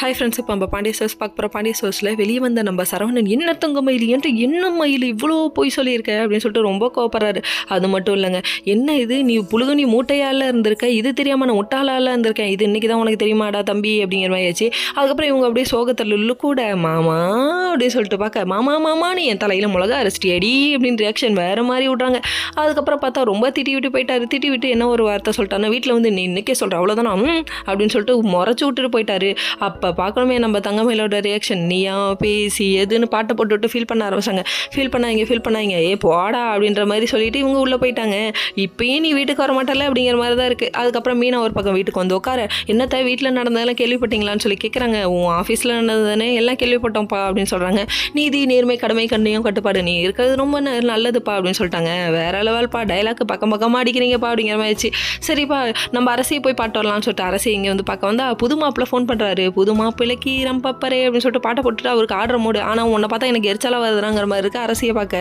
Hi friends, இப்போ நம்ம Pandya source பார்க்க போகிற பாண்டிய சோர்ஸில் வெளியே வந்த நம்ம சரவணன் என்ன தங்க மயில் என்று என்ன மயில் இவ்வளோ பொய் சொல்லியிருக்க அப்படின்னு சொல்லிட்டு ரொம்ப கோவப்படுறாரு. அது மட்டும் இல்லைங்க, என்ன இது நீ புழுகுனி மூட்டையால் இருந்திருக்க, இது தெரியாமல் நான் முட்டாளால் இருந்திருக்கேன், இது இன்றைக்கி தான் உனக்கு தெரியுமாடா தம்பி அப்படிங்கிற மாதிரி ஆச்சு. அதுக்கப்புறம் இவங்க அப்படியே சோகத்தில் கூட மாமா அப்படின்னு சொல்லிட்டு பார்க்க மாமா மாமான்னு என் தலையில் மிளகா அரைச்சிட்டி அடி அப்படின்னு ரியாக்ஷன் வேறு மாதிரி விட்றாங்க. அதுக்கப்புறம் பார்த்தா ரொம்ப திட்டி விட்டு போயிட்டாரு. திட்டி விட்டு என்ன ஒரு வார்த்தை சொல்லிட்டாருன்னா, வீட்டில் வந்து நீ இன்றைக்கே சொல்கிற அவ்வளோதானா அப்படின்னு சொல்லிட்டு முறைச்சி விட்டுட்டு போயிட்டாரு. அப்போ பார்க்கணுமே நம்ம தங்கமயிலோட ரியாக்ஷன், நீயா பேசி எதுன்னு பாட்டை போட்டுவிட்டு ஃபீல் பண்ண ஆரம்பிச்சாங்க. ஃபீல் பண்ணாங்க ஏ போடா அப்படின்ற மாதிரி சொல்லிட்டு இவங்க உள்ளே போயிட்டாங்க. இப்போயும் நீ வீட்டுக்கு வர மாட்டல அப்படிங்கிற மாதிரி தான் இருக்குது. அதுக்கப்புறம் மீனா ஒரு பக்கம் வீட்டுக்கு வந்து உட்கார, என்னத்த வீட்டில் நடந்ததெல்லாம் கேள்விப்பட்டீங்களான்னு சொல்லி கேட்குறாங்க. உன் ஆஃபீஸில் நடந்ததுன்னு எல்லாம் கேள்விப்பட்டோம்ப்பா அப்படின்னு சொல்கிறாங்க. நீதி நேர்மை கடமை கண்ணியம் கட்டுப்பாடு நீ இருக்கிறது ரொம்ப நல்லதுப்பா அப்படின்னு சொல்லிட்டாங்க. வேற லெவல்ப்பா, டைலாக் பக்கம் பக்கமாக அடிக்கிறீங்கப்பா அப்படிங்கிற மாதிரி. சரிப்பா நம்ம அரசியை போய் பாட்டு வரலாம்னு சொல்லிட்டு அரசி இங்கே வந்து பார்க்க வந்தால் புது மாப்பிள்ள ஃபோன் பண்ணுறாரு. புது மாப்பிள்ளைக்கு ரம்பப்பரே அப்படின்னு சொல்லிட்டு பாட்டை போட்டுட்டு அவருக்கு ஆடுற மூடு. ஆனால் உன்னை பார்த்தா எனக்கு எரிச்சலாக வருதுறாங்கிற மாதிரி இருக்குது அரசியை பார்க்க.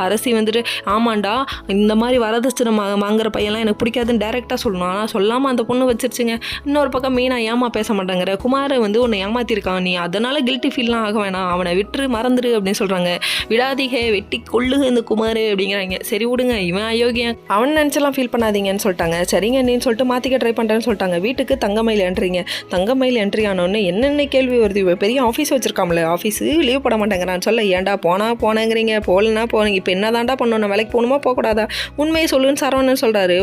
அரசி வந்துட்டு ஆமாண்டா, இந்த மாதிரி வரதட்சணை வாங்குற பையன்லாம் எனக்கு பிடிக்காதுன்னு டேரெக்டாக சொல்லணும். ஆனால் சொல்லாமல் அந்த பொண்ணு வச்சிருச்சுங்க. இன்னொரு பக்கம் மீனா ஏமா பேச மாட்டேங்கிற, குமாரை வந்து உன்னை ஏமாத்திருக்கான், நீ அதனால் கில்ட்டி ஃபீல்லாம் ஆக வேணாம், அவனை விட்டுரு மறந்துடு அப்படின்னு சொல்கிறாங்க. விடாதீக வெட்டி கொள்ளுக இந்த குமார் அப்படிங்கிறாங்க. சரி விடுங்க, இவன் அயோக்கியன், அவன் நினச்செல்லாம் ஃபீல் பண்ணாதீங்கன்னு சொல்லிட்டாங்க. சரிங்க நீன்னு சொல்லிட்டு மாற்றிக்க ட்ரை பண்ணுறேன்னு சொல்லிட்டாங்க. வீட்டுக்கு தங்கமயில் என்ட்ரிங்க. தங்கமயில் என்ட்ரி ஆனோன்னு என்னென்ன கேள்வி வருது, பெரிய ஆஃபீஸ் வச்சிருக்காமல, ஆஃபீஸு லீவ் போட மாட்டேங்கிறான்னு சொல்ல, ஏன்டா போனேங்கிறீங்க, போகலன்னா போனீங்க, இப்போ என்ன தாண்டா பண்ணணும், வேலைக்கு போகணுமா போகக்கூடாதா, உண்மையை சொல்லுன்னு சரவணன் சொல்கிறாரு.